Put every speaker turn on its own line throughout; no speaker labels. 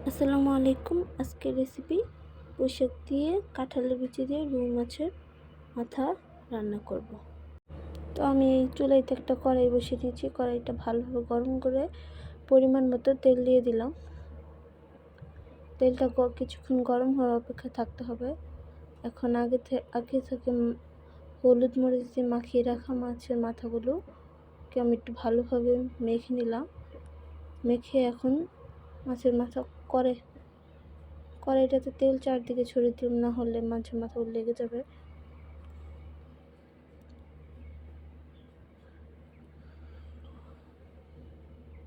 আসসালামু আলাইকুম। আজকের রেসিপি পুঁইশাক দিয়ে কাঁঠালের বিচি দিয়ে রুই মাছের মাথা রান্না করব। তো আমি এই চুলাইতে একটা কড়াই বসিয়ে দিয়েছি। কড়াইটা ভালোভাবে গরম করে পরিমাণ মতো তেল দিয়ে দিলাম। তেলটা কিছুক্ষণ গরম হওয়ার অপেক্ষা থাকতে হবে। এখন আগে থেকে হলুদ মরিচ দিয়ে মাখিয়ে রাখা মাছের মাথাগুলোকে আমি একটু ভালোভাবে মেখে নিলাম। মেখে এখন মাছের মাথা কড়াইটাতে তেল চারদিকে ছড়িয়ে দিলাম, না হলে মাছের মাথাগুলো লেগে যাবে।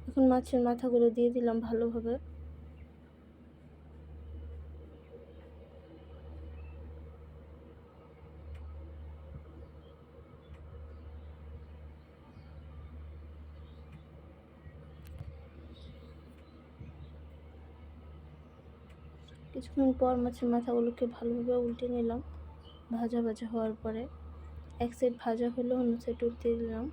এখন মাছের মাথাগুলো দিয়ে দিলাম ভালোভাবে। কিছুক্ষণ পর মাছের মাথাগুলোকে ভালোভাবে উল্টে নিলাম। ভাজা হওয়ার পরে এক সাইড ভাজা হলে অন্য সাইড উল্টে দিলাম।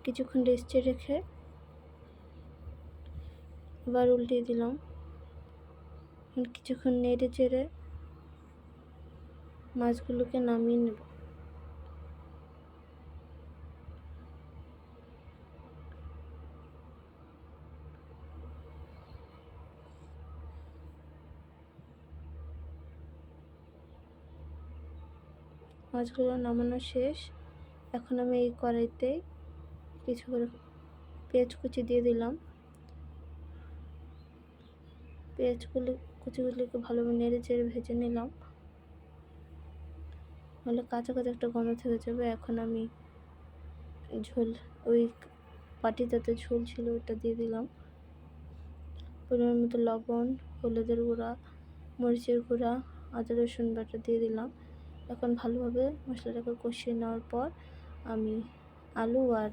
কিছুক্ষণ রেস্টে রেখে আবার উল্টে দিলাম। কিছুক্ষণ নেড়ে চেড়ে মাছগুলোকে নামিয়ে নেব। মাছগুলো নামানো শেষ। এখন আমি এই কড়াইতে কিছু করে পেঁয়াজ কুচি দিয়ে দিলাম। কুচিগুলিকে ভালোভাবে নেড়ে চেড়ে ভেজে নিলাম, নাহলে কাঁচা একটা গন্ধ থেকে যাবে। এখন আমি ওই পাটিটাতে ঝোল ছিল ওটা দিয়ে দিলাম। পরিমাণ মতো লবণ, হলুদের গুঁড়া, মরিচের গুঁড়া, আদা রসুন বাটা দিয়ে দিলাম। এখন ভালোভাবে মশলাটাকে কষিয়ে নেওয়ার পর আমি আলু আর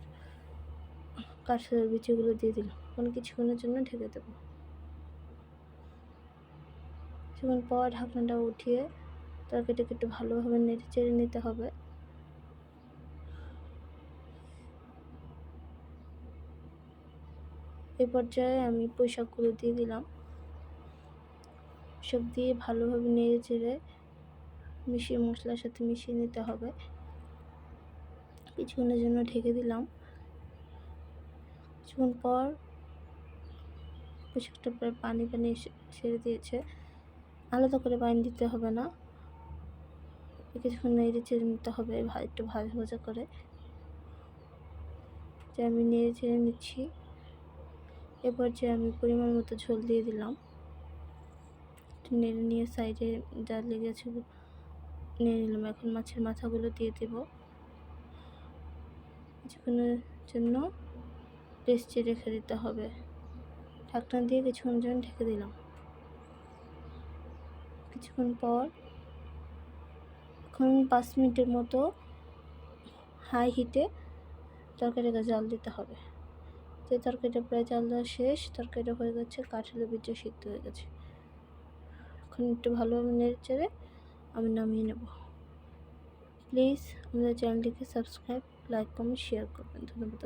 কাঁঠালের বিচিগুলো দিয়ে দিলাম। এখন কিছুক্ষণের জন্য ঢেকে দেবো। কিছুক্ষণ পর ঢাকনাটা উঠিয়ে তরকারিটাকে একটু ভালোভাবে নেড়ে চেড়ে নিতে হবে। এই পর্যায়ে আমি পুঁইশাকগুলো দিয়ে দিলাম। সব দিয়ে ভালোভাবে নেড়ে চেড়ে মশলার সাথে মিশিয়ে নিতে হবে। কিছুক্ষণের জন্য ঢেকে দিলাম। কিছুক্ষণ পর পুঁইশাকটা প্রায় পানি ছেড়ে দিয়েছে। আলাদা করে পানি দিতে হবে না, কিছুক্ষণ নেড়ে চেড়ে নিতে হবে একটু ভাজা করে। যে আমি নেড়ে চেড়ে নিচ্ছি। এরপর যে আমি পরিমাণ মতো ঝোল দিয়ে দিলাম। নেড়ে নিয়ে সাইডে যা লেগেছে নিয়ে নিলাম। এখন মাছের মাথাগুলো দিয়ে দেব। কিছুক্ষণের জন্য রেস্টে রেখে দিতে হবে। ঢাকনা দিয়ে কিছুক্ষণ জন্য ঢেকে দিলাম। কিছুক্ষণ পর এখন 5 মিনিটের মতো হাই হিটে তরকারিটা জাল দিতে হবে। যে তরকারিটা প্রায় জাল দেওয়া শেষ, তরকারিটা হয়ে গেছে, কাঁঠালের বিচি সিদ্ধ হয়ে গেছে। এখন একটু ভালোভাবে নেড়ে চেড়ে আমি নামিয়ে নেব। প্লিজ আমাদের চ্যানেলটিকে সাবস্ক্রাইব, লাইক, কমেন্ট, শেয়ার করবেন। ধন্যবাদ।